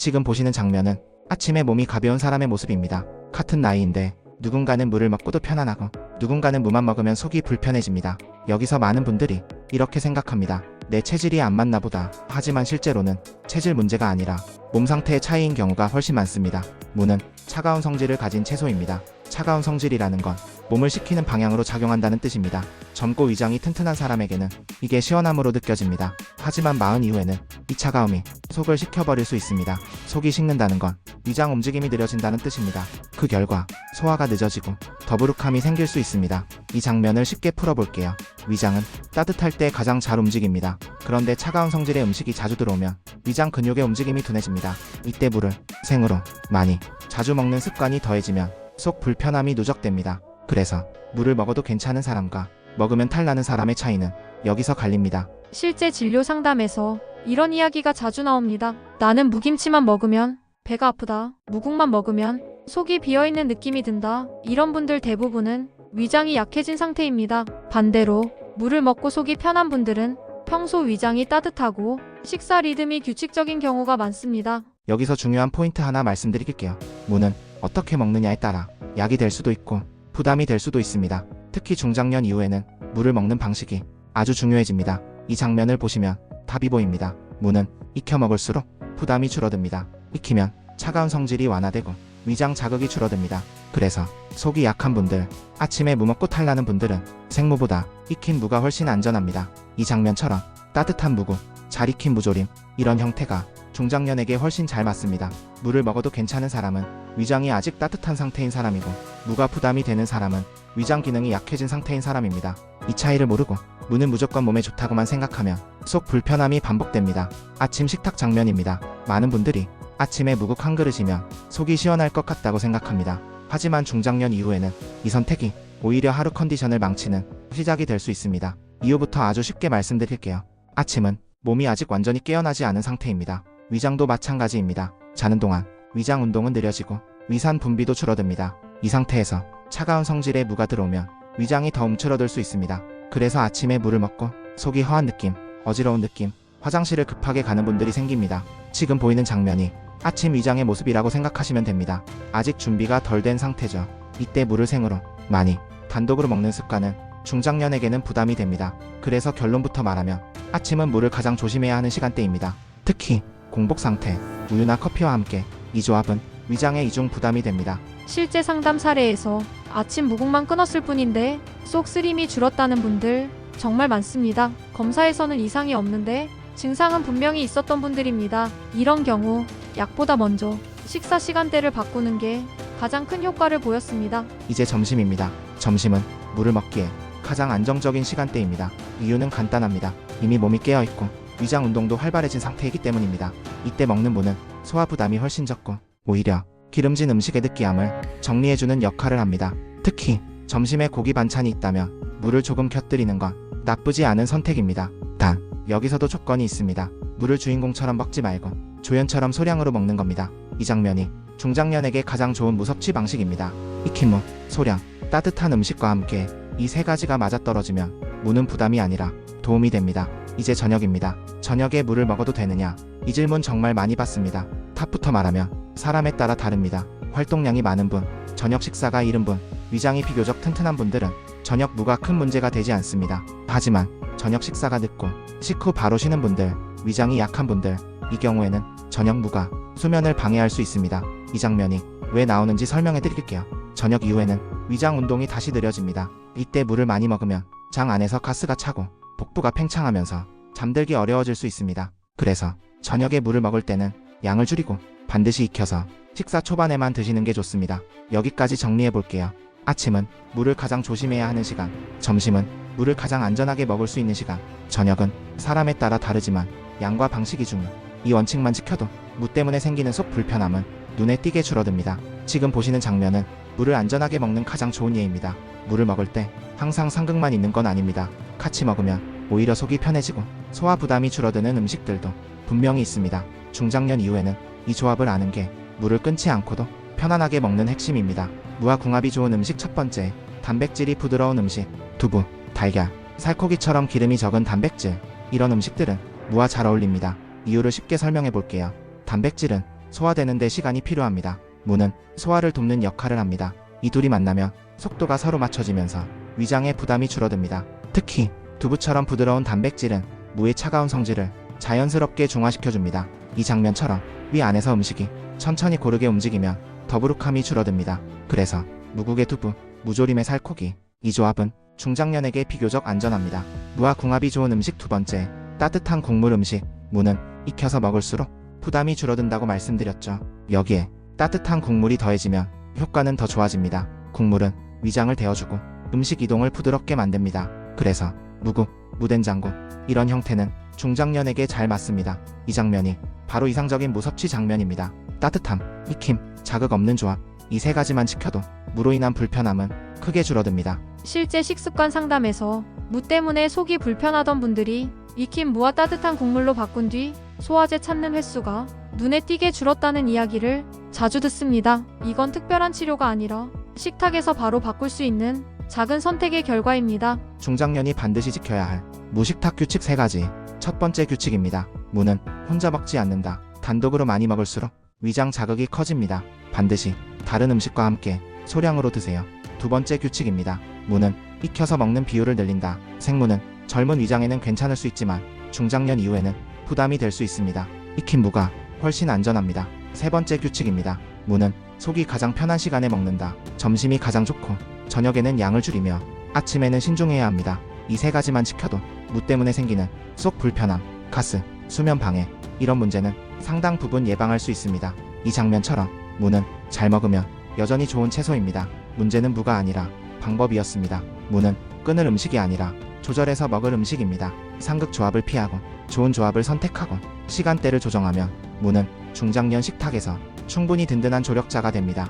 지금 보시는 장면은 아침에 몸이 가벼운 사람의 모습입니다. 같은 나이인데 누군가는 물을 먹고도 편안하고 누군가는 무만 먹으면 속이 불편해집니다. 여기서 많은 분들이 이렇게 생각합니다. 내 체질이 안 맞나 보다. 하지만 실제로는 체질 문제가 아니라 몸 상태의 차이인 경우가 훨씬 많습니다. 무는 차가운 성질을 가진 채소입니다. 차가운 성질이라는 건 몸을 식히는 방향으로 작용한다는 뜻입니다. 젊고 위장이 튼튼한 사람에게는 이게 시원함으로 느껴집니다. 하지만 마흔 이후에는 이 차가움이 속을 식혀버릴 수 있습니다. 속이 식는다는 건 위장 움직임이 느려진다는 뜻입니다. 그 결과 소화가 늦어지고 더부룩함이 생길 수 있습니다. 이 장면을 쉽게 풀어볼게요. 위장은 따뜻할 때 가장 잘 움직입니다. 그런데 차가운 성질의 음식이 자주 들어오면 위장 근육의 움직임이 둔해집니다. 이때 물을 생으로 많이 자주 먹는 습관이 더해지면 속 불편함이 누적됩니다. 그래서 물을 먹어도 괜찮은 사람과 먹으면 탈나는 사람의 차이는 여기서 갈립니다. 실제 진료 상담에서 이런 이야기가 자주 나옵니다. 나는 무김치만 먹으면 배가 아프다. 무국만 먹으면 속이 비어있는 느낌이 든다. 이런 분들 대부분은 위장이 약해진 상태입니다. 반대로 물을 먹고 속이 편한 분들은 평소 위장이 따뜻하고 식사 리듬이 규칙적인 경우가 많습니다. 여기서 중요한 포인트 하나 말씀드릴게요. 무는 어떻게 먹느냐에 따라 약이 될 수도 있고 부담이 될 수도 있습니다. 특히 중장년 이후에는 물을 먹는 방식이 아주 중요해집니다. 이 장면을 보시면 답이 보입니다. 무는 익혀 먹을수록 부담이 줄어듭니다. 익히면 차가운 성질이 완화되고 위장 자극이 줄어듭니다. 그래서 속이 약한 분들, 아침에 무 먹고 탈나는 분들은 생무보다 익힌 무가 훨씬 안전합니다. 이 장면처럼 따뜻한 무국, 잘 익힌 무조림, 이런 형태가 중장년에게 훨씬 잘 맞습니다. 물을 먹어도 괜찮은 사람은 위장이 아직 따뜻한 상태인 사람이고 무가 부담이 되는 사람은 위장 기능이 약해진 상태인 사람입니다. 이 차이를 모르고 무는 무조건 몸에 좋다고만 생각하면 속 불편함이 반복됩니다. 아침 식탁 장면입니다. 많은 분들이 아침에 무국 한 그릇이면 속이 시원할 것 같다고 생각합니다. 하지만 중장년 이후에는 이 선택이 오히려 하루 컨디션을 망치는 시작이 될 수 있습니다. 이후부터 아주 쉽게 말씀드릴게요. 아침은 몸이 아직 완전히 깨어나지 않은 상태입니다. 위장도 마찬가지입니다. 자는 동안 위장 운동은 느려지고 위산 분비도 줄어듭니다. 이 상태에서 차가운 성질의 무가 들어오면 위장이 더 움츠러들 수 있습니다. 그래서 아침에 물을 먹고 속이 허한 느낌, 어지러운 느낌, 화장실을 급하게 가는 분들이 생깁니다. 지금 보이는 장면이 아침 위장의 모습이라고 생각하시면 됩니다. 아직 준비가 덜 된 상태죠. 이때 물을 생으로 많이 단독으로 먹는 습관은 중장년에게는 부담이 됩니다. 그래서 결론부터 말하면 아침은 물을 가장 조심해야 하는 시간대입니다. 특히 공복 상태, 우유나 커피와 함께 이 조합은 위장에 이중 부담이 됩니다. 실제 상담 사례에서 아침 무국만 끊었을 뿐인데 속 쓰림이 줄었다는 분들 정말 많습니다. 검사에서는 이상이 없는데 증상은 분명히 있었던 분들입니다. 이런 경우 약보다 먼저 식사 시간대를 바꾸는 게 가장 큰 효과를 보였습니다. 이제 점심입니다. 점심은 물을 먹기에 가장 안정적인 시간대입니다. 이유는 간단합니다. 이미 몸이 깨어있고 위장 운동도 활발해진 상태이기 때문입니다. 이때 먹는 무는 소화 부담이 훨씬 적고 오히려 기름진 음식의 느끼함을 정리해주는 역할을 합니다. 특히 점심에 고기 반찬이 있다면 물을 조금 곁들이는 건 나쁘지 않은 선택입니다. 단 여기서도 조건이 있습니다. 물을 주인공처럼 먹지 말고 조연처럼 소량으로 먹는 겁니다. 이 장면이 중장년에게 가장 좋은 무 섭취 방식입니다. 익힌 무, 소량, 따뜻한 음식과 함께 이 세 가지가 맞아떨어지면 무는 부담이 아니라 도움이 됩니다. 이제 저녁입니다. 저녁에 물을 먹어도 되느냐? 이 질문 정말 많이 받습니다. 탑부터 말하면 사람에 따라 다릅니다. 활동량이 많은 분, 저녁 식사가 이른 분, 위장이 비교적 튼튼한 분들은 저녁 무가 큰 문제가 되지 않습니다. 하지만 저녁 식사가 늦고 식후 바로 쉬는 분들, 위장이 약한 분들, 이 경우에는 저녁 무가 수면을 방해할 수 있습니다. 이 장면이 왜 나오는지 설명해 드릴게요. 저녁 이후에는 위장 운동이 다시 느려집니다. 이때 물을 많이 먹으면 장 안에서 가스가 차고 복부가 팽창하면서 잠들기 어려워질 수 있습니다. 그래서 저녁에 물을 먹을 때는 양을 줄이고 반드시 익혀서 식사 초반에만 드시는 게 좋습니다. 여기까지 정리해 볼게요. 아침은 물을 가장 조심해야 하는 시간, 점심은 물을 가장 안전하게 먹을 수 있는 시간, 저녁은 사람에 따라 다르지만 양과 방식이 중요. 이 원칙만 지켜도 무 때문에 생기는 속 불편함은 눈에 띄게 줄어듭니다. 지금 보시는 장면은 물을 안전하게 먹는 가장 좋은 예입니다. 물을 먹을 때 항상 상극만 있는 건 아닙니다. 같이 먹으면 오히려 속이 편해지고 소화 부담이 줄어드는 음식들도 분명히 있습니다. 중장년 이후에는 이 조합을 아는 게 물을 끊지 않고도 편안하게 먹는 핵심입니다. 무와 궁합이 좋은 음식 첫 번째, 단백질이 부드러운 음식, 두부, 달걀, 살코기처럼 기름이 적은 단백질, 이런 음식들은 무와 잘 어울립니다. 이유를 쉽게 설명해 볼게요. 단백질은 소화되는 데 시간이 필요합니다. 무는 소화를 돕는 역할을 합니다. 이 둘이 만나면 속도가 서로 맞춰지면서 위장의 부담이 줄어듭니다. 특히 두부처럼 부드러운 단백질은 무의 차가운 성질을 자연스럽게 중화시켜줍니다. 이 장면처럼 위 안에서 음식이 천천히 고르게 움직이면 더부룩함이 줄어듭니다. 그래서 무국의 두부, 무조림의 살코기, 이 조합은 중장년에게 비교적 안전합니다. 무와 궁합이 좋은 음식 두 번째, 따뜻한 국물 음식. 무는 익혀서 먹을수록 부담이 줄어든다고 말씀드렸죠. 여기에 따뜻한 국물이 더해지면 효과는 더 좋아집니다. 국물은 위장을 데워주고 음식 이동을 부드럽게 만듭니다. 그래서 무국, 무된장국 이런 형태는 중장년에게 잘 맞습니다. 이 장면이 바로 이상적인 무 섭취 장면입니다. 따뜻함, 익힘, 자극 없는 조합, 이 세 가지만 지켜도 무로 인한 불편함은 크게 줄어듭니다. 실제 식습관 상담에서 무 때문에 속이 불편하던 분들이 익힌 무와 따뜻한 국물로 바꾼 뒤 소화제 찾는 횟수가 눈에 띄게 줄었다는 이야기를 자주 듣습니다. 이건 특별한 치료가 아니라 식탁에서 바로 바꿀 수 있는 작은 선택의 결과입니다. 중장년이 반드시 지켜야 할 무식탁 규칙 3가지. 첫 번째 규칙입니다. 무는 혼자 먹지 않는다. 단독으로 많이 먹을수록 위장 자극이 커집니다. 반드시 다른 음식과 함께 소량으로 드세요. 두 번째 규칙입니다. 무는 익혀서 먹는 비율을 늘린다. 생무는 젊은 위장에는 괜찮을 수 있지만 중장년 이후에는 부담이 될 수 있습니다. 익힌 무가 훨씬 안전합니다. 세 번째 규칙입니다. 무는 속이 가장 편한 시간에 먹는다. 점심이 가장 좋고 저녁에는 양을 줄이며 아침에는 신중해야 합니다. 이 세 가지만 지켜도 무 때문에 생기는 속 불편함, 가스, 수면 방해 이런 문제는 상당 부분 예방할 수 있습니다. 이 장면처럼 무는 잘 먹으면 여전히 좋은 채소입니다. 문제는 무가 아니라 방법이었습니다. 무는 끊을 음식이 아니라 조절해서 먹을 음식입니다. 상극 조합을 피하고 좋은 조합을 선택하고 시간대를 조정하면 무는 중장년 식탁에서 충분히 든든한 조력자가 됩니다.